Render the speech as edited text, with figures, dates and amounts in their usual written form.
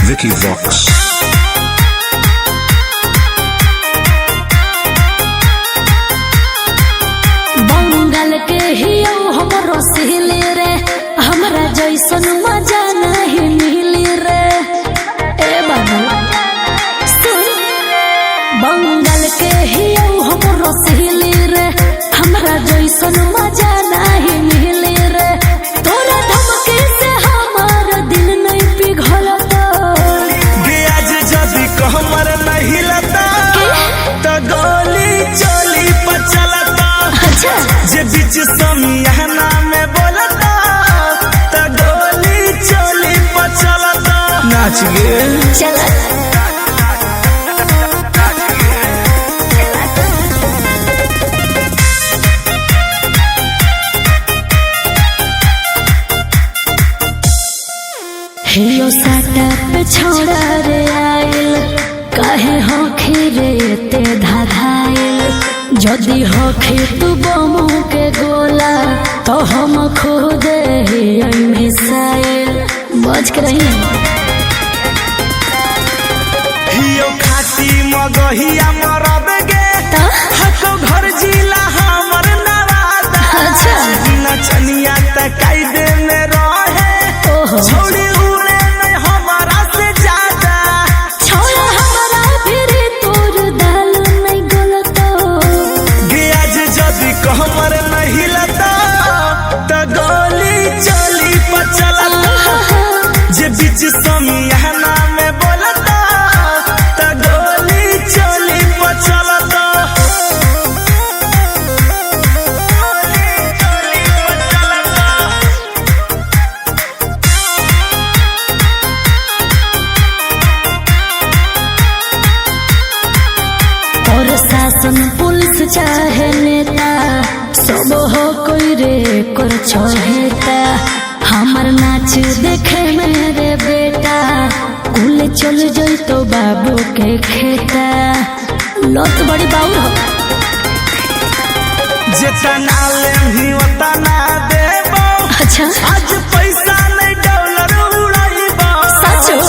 Vicky Vox. Bengal के हियो हमरो सिहली रे, हमरा जैसन मजा नहीं मिली रे। ए बाबू सुन, बंगाल के हियो हमरो सिहली रे, हमरा जैसन मजा नहीं मिली रे। तोरा धमकी से हमार दिल नहीं पिघलता। आज जदी कहमर नहीं लता तो गोली चोली पर चलता। अच्छा जे बीच समियाना में बोलता तो गोली चोली पर चलता। नाच गे चल हियो साटा पे छोड़ा रे आइल, काहे होखी रे ते धाधाइल। जदि होखी तू बमू के गोला तो हम खुद ही मिसाइल। बच के रही हियो खाती मगहिया मरब गे हको घर जिला हमर नवादा। अच्छा नचनिया त कायदे में रहे ओहो छोड़ी उड़े में हमारा से ज्यादा। छोड़ा हमारा फिर तोर दाल नहीं गलतो। गे आज जदी कहमर नहीं लता तो गोली चली पर चलता। जे बीच समियाना में बोलता तो गोली चली पर चलता। गोली चली पर चलता। और शासन पुलिस चाहे नेता सब हो कोई रे कर छोहेता। हमार नाच देखे मेरे बेटा कुल चल जाई तो बाबू के खेता। लत बड़ी बाउर हो जितना लेही उतना देबो। अच्छा आज पैसा नहीं डॉलर उड़ाइबो। सच हो?